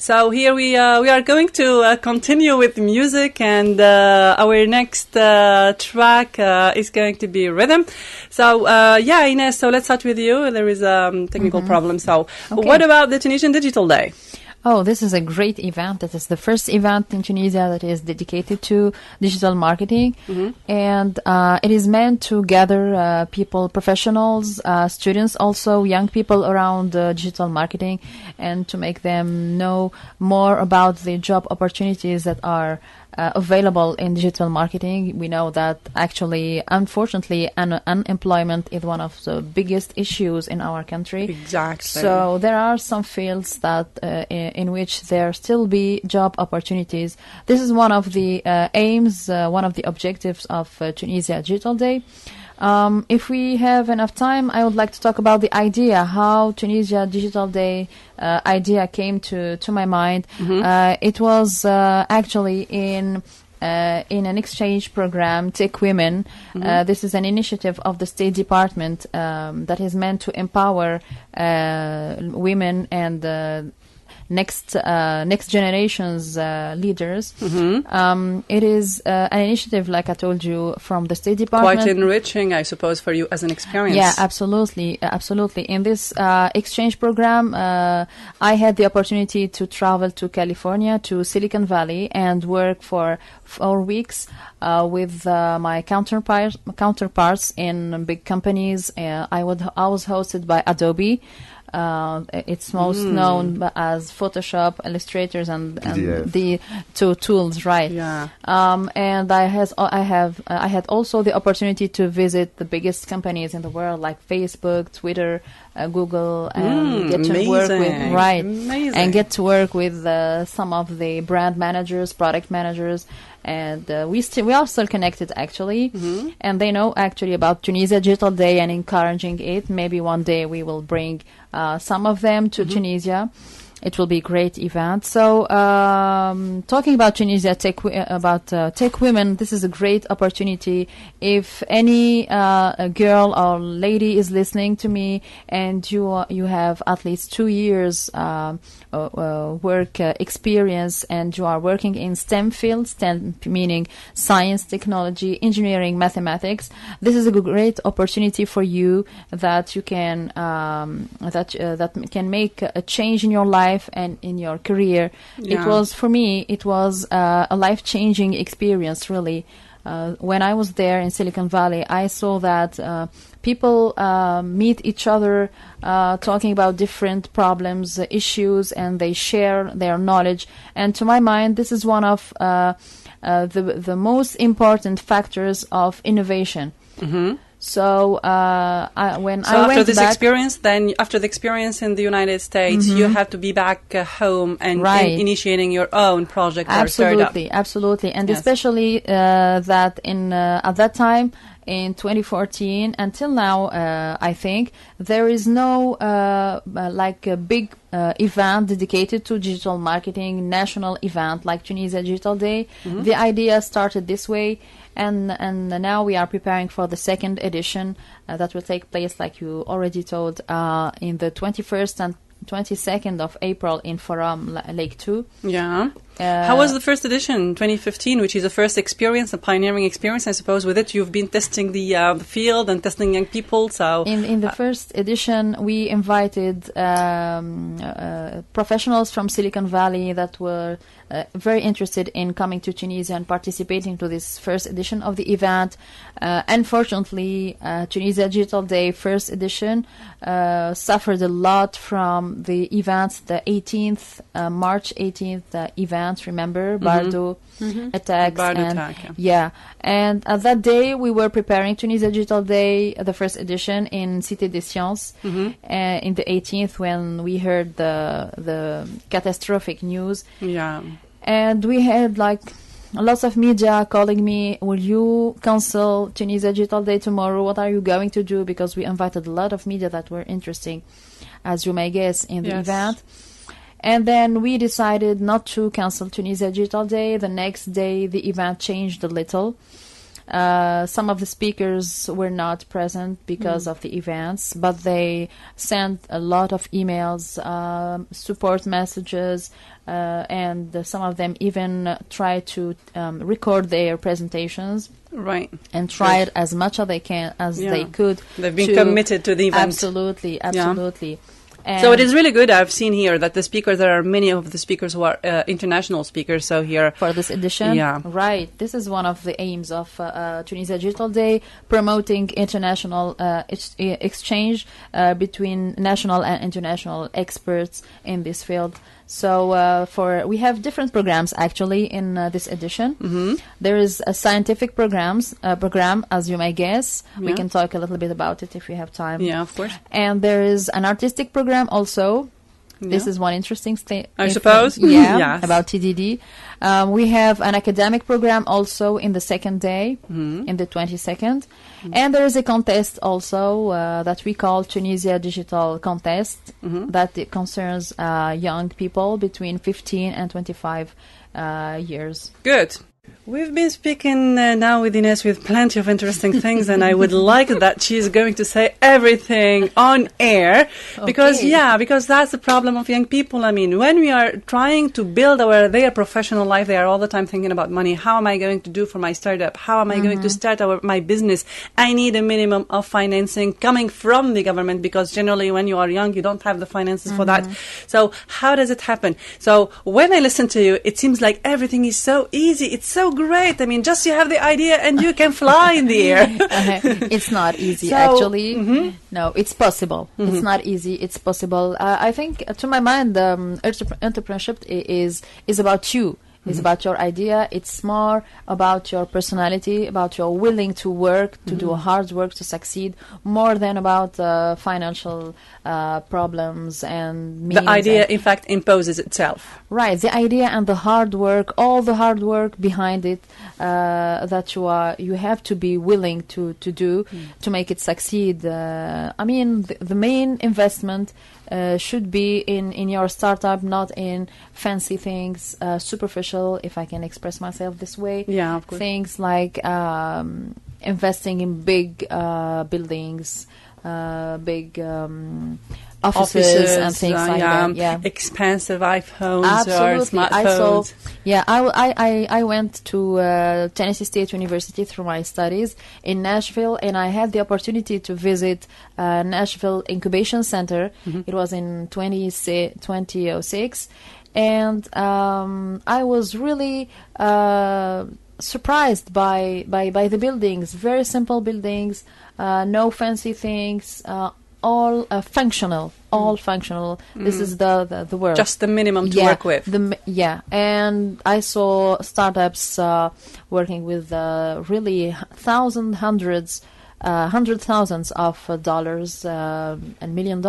So here we are going to continue with music, and our next track is going to be rhythm. So Ines, so let's start with you. There is a technical problem. So what about the Tunisian Digital Day? Oh, this is a great event. It is the first event in Tunisia that is dedicated to digital marketing. And it is meant to gather people, professionals, students, also young people around digital marketing, and to make them know more about the job opportunities that are available in digital marketing. We know that actually, unfortunately, unemployment is one of the biggest issues in our country. Exactly. So there are some fields that in which there still be job opportunities. This is one of the aims, one of the objectives of Tunisia Digital Day. If we have enough time, I would like to talk about the idea, how Tunisia Digital Day idea came to my mind. It was actually in an exchange program, Tech Women. This is an initiative of the State Department that is meant to empower women and next generation's leaders. It is an initiative, like I told you, from the State Department. Quite enriching, I suppose, for you as an experience. Yeah, absolutely. In this exchange program, I had the opportunity to travel to California, to Silicon Valley, and work for 4 weeks with my counterparts in big companies. I was hosted by Adobe. It's most known as Photoshop, Illustrators, and the two tools, right? Yeah. And I had also the opportunity to visit the biggest companies in the world, like Facebook, Twitter, Google, and get to work with and get to work with some of the brand managers, product managers. And we are still connected, actually, and they know actually about Tunisia Digital Day and encouraging it. Maybe one day we will bring some of them to Tunisia. It will be a great event. So, talking about Tunisia Tech Women, this is a great opportunity. If any girl or lady is listening to me, and you have at least 2 years work experience, and you are working in STEM fields, STEM meaning science, technology, engineering, mathematics, this is a great opportunity for you that you can that can make a change in your life and in your career. Yeah. It was, for me, it was a life-changing experience, really. When I was there in Silicon Valley, I saw that people meet each other, talking about different problems, issues, and they share their knowledge. And to my mind, this is one of the most important factors of innovation. So after the experience in the United States, you have to be back home and initiating your own project or startup. Absolutely, and especially that at that time in 2014 until now, I think there is no like a big event dedicated to digital marketing, national event like Tunisia Digital Day. The idea started this way. And now we are preparing for the second edition that will take place, like you already told, in the 21st and 22nd of April in Forum Lake 2. Yeah. How was the first edition, 2015, which is the first experience, a pioneering experience, I suppose? With it, you've been testing the field and testing young people. So in the first edition, we invited professionals from Silicon Valley that were very interested in coming to Tunisia and participating to this first edition of the event. Unfortunately, Tunisia Digital Day first edition suffered a lot from the events, the March 18th events, remember? Bardo attacks. And at that day, we were preparing Tunisia Digital Day, the first edition, in Cité des Sciences, in the 18th, when we heard the catastrophic news. Yeah. And we had lots of media calling me, will you cancel Tunisia Digital Day tomorrow? What are you going to do? Because we invited a lot of media that were interesting, as you may guess, in the event. And then we decided not to cancel Tunisia Digital Day. The next day, the event changed a little. Some of the speakers were not present because of the events, but they sent a lot of emails, support messages, and some of them even tried to record their presentations. Right. And tried as much as they could. They've been committed to the event. Absolutely. And so it is really good. I've seen here that the speakers, there are many of the speakers who are international speakers. So here for this edition, right. This is one of the aims of Tunisia Digital Day, promoting international exchange between national and international experts in this field. So we have different programs actually in this edition. There is a scientific program, as you may guess. We can talk a little bit about it if we have time. Yeah, of course. And there is an artistic program also. This is one interesting thing. I suppose. Yes. About TDD. We have an academic program also in the second day, in the 22nd. And there is a contest also that we call Tunisia Digital Contest that it concerns young people between 15 and 25 years. Good. We've been speaking now with Ines with plenty of interesting things, and I would like that she's going to say everything on air, because that's the problem of young people. I mean, when we are trying to build their professional life, they are all the time thinking about money. How am I going to do for my startup? How am I going to start my business? I need a minimum of financing coming from the government, because generally when you are young, you don't have the finances for that. So how does it happen? So when I listen to you, it seems like everything is so easy. It's so great. I mean, just you have the idea and you can fly in the air. It's not easy, actually. No, it's possible. It's not easy. It's possible. I think, to my mind, entrepreneurship is about you. It's about your idea. It's more about your personality, about your willing to work, to do hard work to succeed, more than about financial problems and means. The idea, in fact, imposes itself. Right. The idea and the hard work, all the hard work behind it, that you have to be willing to do to make it succeed. I mean, the main investment should be in your startup, not in fancy things, superficial, if I can express myself this way. Yeah, of course. Things like investing in big buildings, big offices and things like that. Yeah, expensive iPhones Absolutely. or smartphones. I went to Tennessee State University through my studies in Nashville, and I had the opportunity to visit Nashville Incubation Center. It was in 2006, and I was really surprised by the buildings. Very simple buildings, no fancy things. All functional, This is the word. Just the minimum to work with. And I saw startups working with really hundred thousands of dollars and $1 million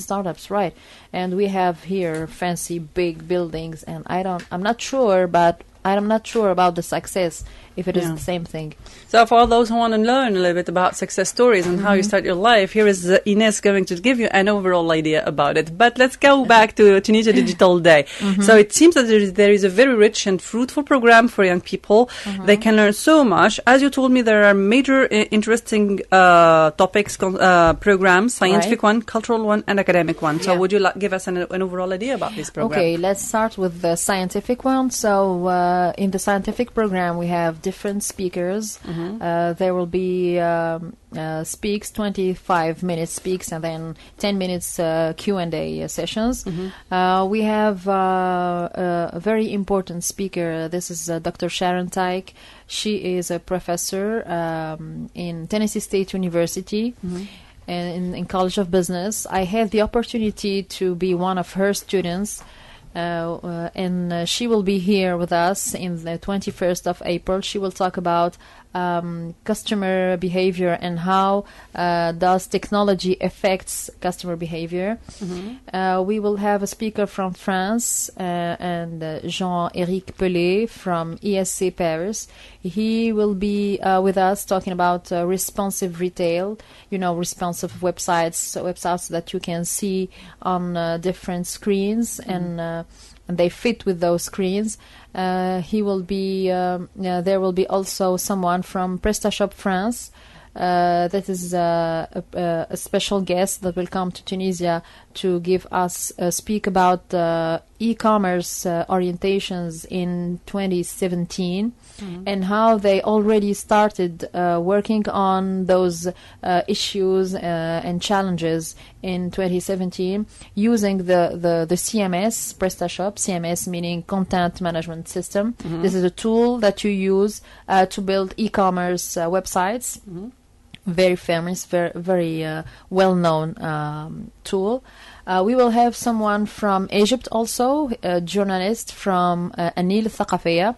startups, right? And we have here fancy big buildings, and I'm not sure about the success, if it is the same thing. So for all those who want to learn a little bit about success stories and how you start your life, here is Ines going to give you an overall idea about it. But let's go back to Tunisia Digital Day. So it seems that there is a very rich and fruitful program for young people. They can learn so much. As you told me, there are major interesting topics, programs, scientific one, cultural one, and academic one. So would you give us an overall idea about this program? Okay, let's start with the scientific one. So in the scientific program, we have different speakers. There will be 25 minutes speaks, and then 10 minutes Q&A sessions. We have a very important speaker. This is Dr. Sharon Tyke. She is a professor in Tennessee State University. And in College of Business. I had the opportunity to be one of her students. And she will be here with us in the 21st of April. She will talk about customer behavior and how does technology affects customer behavior. We will have a speaker from France and Jean-Éric Pelé from ESC Paris. He will be with us talking about responsive retail, responsive websites that you can see on different screens and they fit with those screens. He will be. There will be also someone from PrestaShop France. That is a special guest that will come to Tunisia to give us speak about e-commerce orientations in 2017 and how they already started working on those issues and challenges in 2017 using the CMS, PrestaShop, CMS meaning Content Management System. This is a tool that you use to build e-commerce websites. Very famous, very well-known tool. We will have someone from Egypt also, a journalist from Anil Thaqafiyya,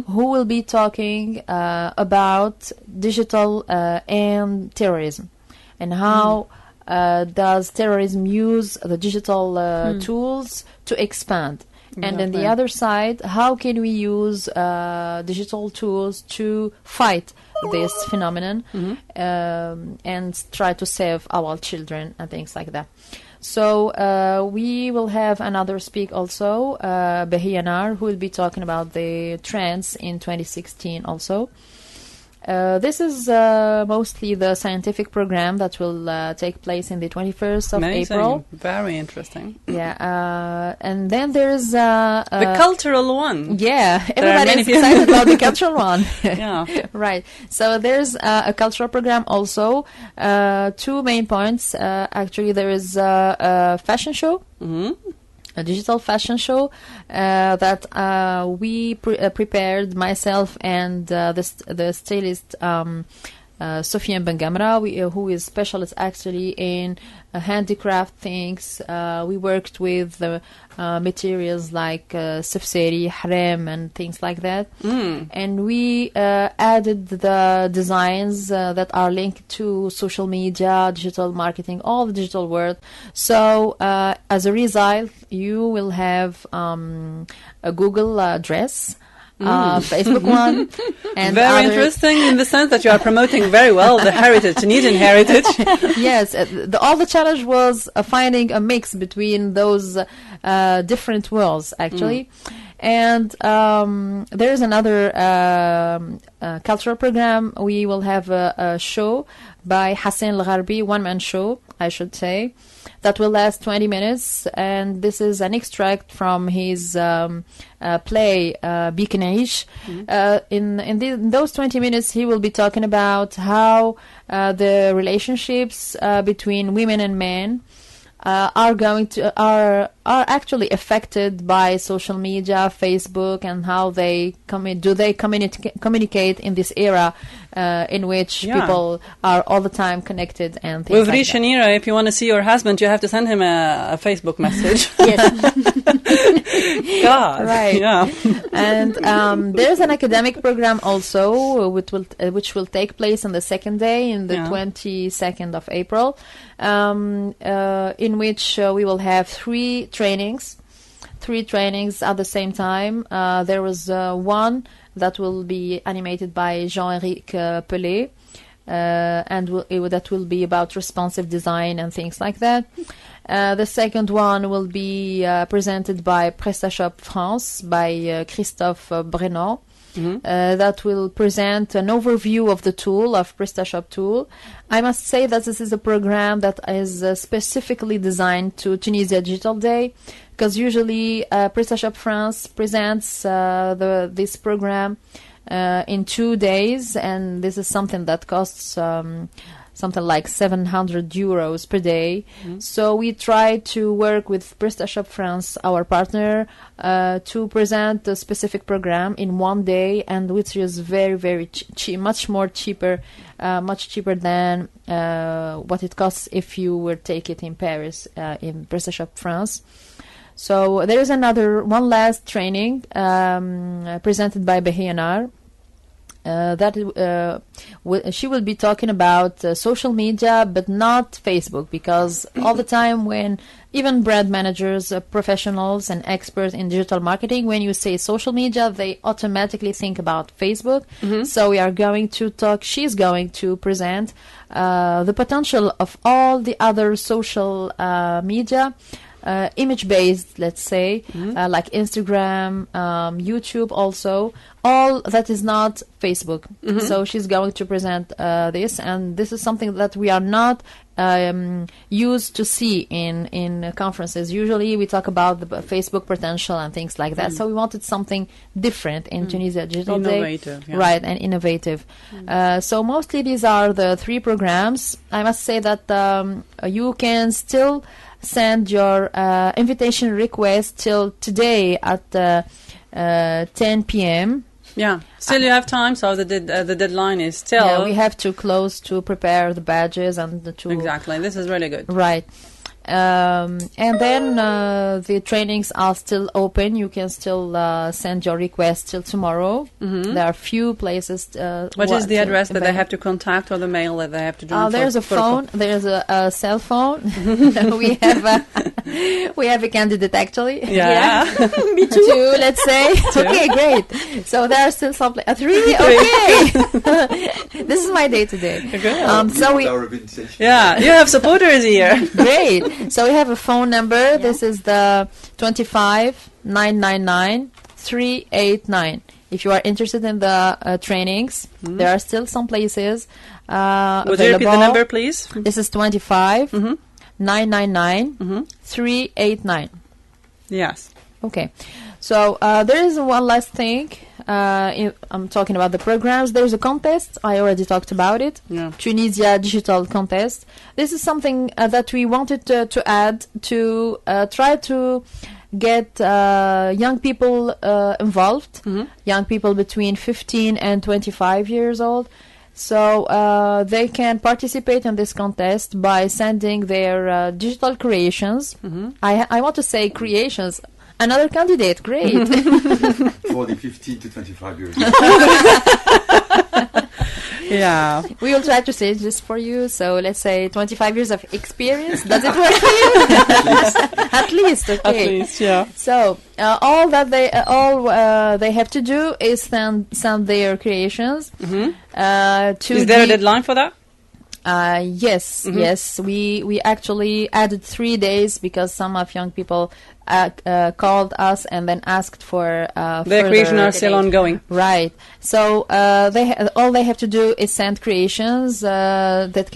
who will be talking about digital and terrorism, and how does terrorism use the digital tools to expand. And on the other side, how can we use digital tools to fight this phenomenon and try to save our children and things like that. So we will have another speak also, Bahiyanar, who will be talking about the trends in 2016 also. This is mostly the scientific program that will take place in the 21st of April. Very interesting. Yeah, and then there's the cultural one. Yeah, everybody is excited about the cultural one. Yeah, right. So there's a cultural program also. Two main points. Actually, there is a fashion show. A digital fashion show that we prepared, myself and the stylist Sofiane Bengamra, who is specialist actually in handicraft things. We worked with materials like safsari, harem, and things like that. And we added the designs that are linked to social media, digital marketing, all the digital world. So as a result, you will have a Google dress, Facebook one, and very interesting in the sense that you are promoting very well the heritage, Tunisian heritage. Yes, all the challenge was finding a mix between those different worlds actually. And there is another cultural program. We will have a show by Hassan Al-Gharbi, one-man show, I should say, that will last 20 minutes. And this is an extract from his play, Bik Naish. In those 20 minutes, he will be talking about how the relationships between women and men are actually affected by social media, Facebook, and how they communicate in this era in which people are all the time connected and things We've like reached that. an era, if you want to see your husband, you have to send him a Facebook message. God. Right. Yeah. And there's an academic program also, which will take place on the second day, in the 22nd of April, in which we will have three trainings at the same time. There was one that will be animated by Jean-Éric Pelé, and that will be about responsive design and things like that. The second one will be presented by PrestaShop France, by Christophe Brennan. That will present an overview of the tool, of PrestaShop tool. I must say that this is a program that is specifically designed to Tunisia Digital Day, because usually PrestaShop France presents this program in 2 days, and this is something that costs something like 700 euros per day. So we try to work with PrestaShop France, our partner, to present a specific program in 1 day, and which is very, very cheap, much cheaper than what it costs if you were take it in Paris, in PrestaShop France. So there is one last training presented by Bahiyanar. She will be talking about social media, but not Facebook, because all the time when even brand managers, professionals and experts in digital marketing, when you say social media, they automatically think about Facebook. So we are going to she's going to present the potential of all the other social media image-based, let's say, like Instagram, YouTube also, all that is not Facebook. So she's going to present this, and this is something that we are not used to see in conferences. Usually we talk about the Facebook potential and things like that. So we wanted something different in Tunisia Digital Day. Right, and innovative. So mostly these are the 3 programs. I must say that you can still send your invitation request till today at 10 p.m. Yeah, still you have time, so the deadline is still... Yeah, we have to close to prepare the badges and the two... Exactly, this is really good. Right. And then the trainings are still open. You can still send your request till tomorrow. There are few places. What is the address that they have to contact, or the mail that they have to do? There's a phone. There's a cell phone. we have a candidate actually. Yeah. Me too. 2, let's say. Okay, great. So there are still some 3. Okay. This is my day today. So you have supporters here. Great. So we have a phone number. Yeah. This is the 25 999 389. If you are interested in the trainings, there are still some places available. Would you repeat the number, please? This is 25 999 389. Yes. Okay. So there is one last thing. I'm talking about the programs. There's a contest. I already talked about it. Yeah. Tunisia Digital Contest. This is something that we wanted to add to try to get young people involved. Young people between 15 and 25 years old. So they can participate in this contest by sending their digital creations. I want to say creations. Another candidate, great. For the 15 to 25 years. Yeah. We will try to say this for you. So let's say 25 years of experience. Does it work for you? At least, okay. At least, yeah. So all that they have to do is send their creations. To is there a deadline for that? Yes, yes. We actually added 3 days because some of young people called us and then asked for their creations are still ongoing. Right. So all they have to do is send creations that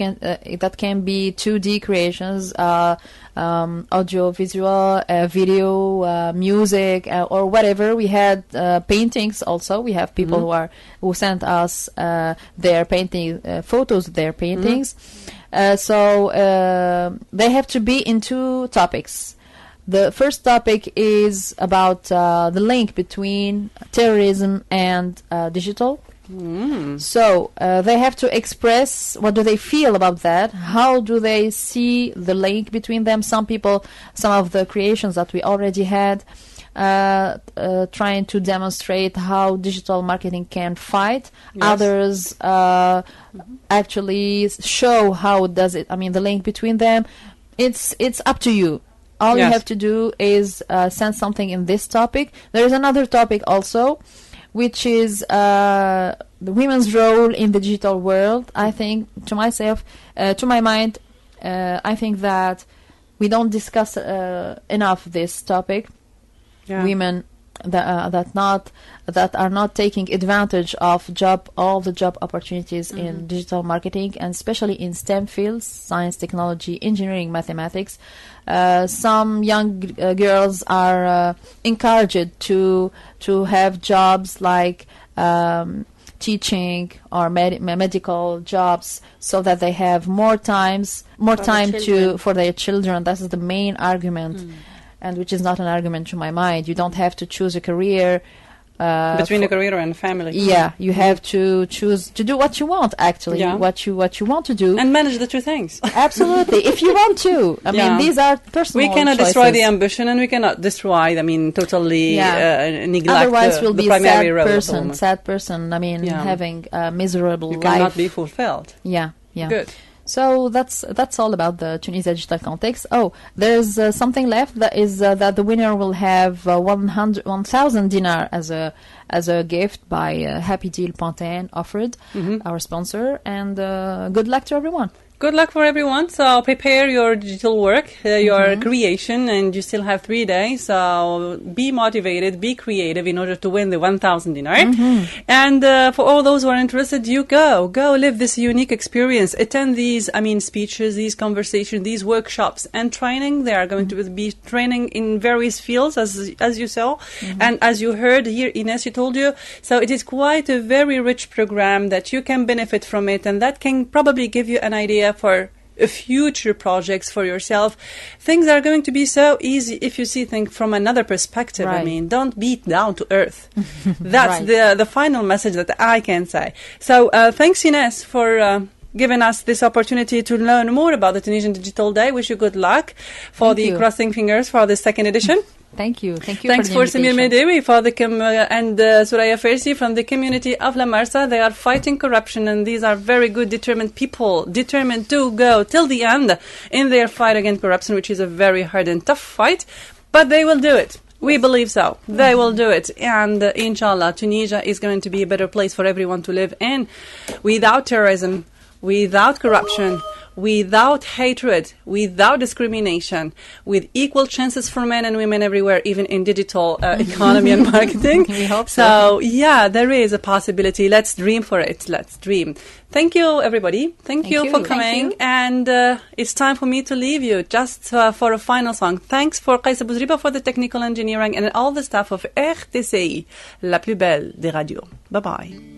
can be 2D creations, audio, visual, video, music, or whatever. We had paintings also. We have people who sent us their painting photos of their paintings. So they have to be in 2 topics. The first topic is about the link between terrorism and digital. So they have to express what do they feel about that. How do they see the link between them? Some of the creations that we already had, trying to demonstrate how digital marketing can fight. Yes. Others actually show how does it. I mean, the link between them. It's up to you. All you have to do is send something in this topic. There is another topic also, which is the women's role in the digital world. I think, to my mind, I think that we don't discuss enough this topic. Yeah. Women that are not taking advantage of all the job opportunities in digital marketing, and especially in STEM fields, science, technology, engineering, mathematics. Some young girls are encouraged to have jobs like teaching or medical jobs, so that they have more time for their children. That is the main argument. And which is not an argument to my mind. You don't have to choose a career between a career and family. Yeah, you have to choose to do what you want. Actually, what you want to do, and manage the 2 things. Absolutely, if you want to. I mean, these are personal. We cannot destroy the ambition, and we cannot destroy. I mean, totally neglect. Otherwise, we'll the be primary role. Sad person. I mean, having a miserable life. You cannot be fulfilled. Yeah. Good. So that's all about the Tunisia Digital Context. Oh, there's something left, that is that the winner will have 1,000 dinar as a gift by Happy Deal Pontaine offered, our sponsor, and good luck to everyone. Good luck for everyone. So prepare your digital work, your creation, and you still have 3 days. So be motivated, be creative in order to win the 1,000 dinar. And for all those who are interested, you go live this unique experience. Attend these, speeches, these conversations, these workshops and training. They are going to be training in various fields, as you saw, and as you heard here, Ines, she told you. So it is quite a very rich program that you can benefit from it, and that can probably give you an idea for future projects for yourself. Things are going to be so easy if you see things from another perspective. Right. Don't beat down to earth. That's the final message that I can say. So thanks, Ines, for giving us this opportunity to learn more about the Tunisian Digital Day. Wish you good luck for crossing fingers for the second edition. Thank you. Thanks for Samir Medewi for and Soraya Fersi from the community of La Marsa. They are fighting corruption, and these are very good, determined people, determined to go till the end in their fight against corruption, which is a very hard and tough fight, but they will do it. We believe so. They will do it. And inshallah, Tunisia is going to be a better place for everyone to live in, without terrorism, without corruption, without hatred, without discrimination, with equal chances for men and women everywhere, even in digital economy and marketing. We hope so. So, yeah, there is a possibility. Let's dream for it. Let's dream. Thank you, everybody. Thank you for coming. And it's time for me to leave you just for a final song. Thanks for Qais Bouzriba for the technical engineering and all the staff of RTCI, la plus belle des radios. Bye-bye.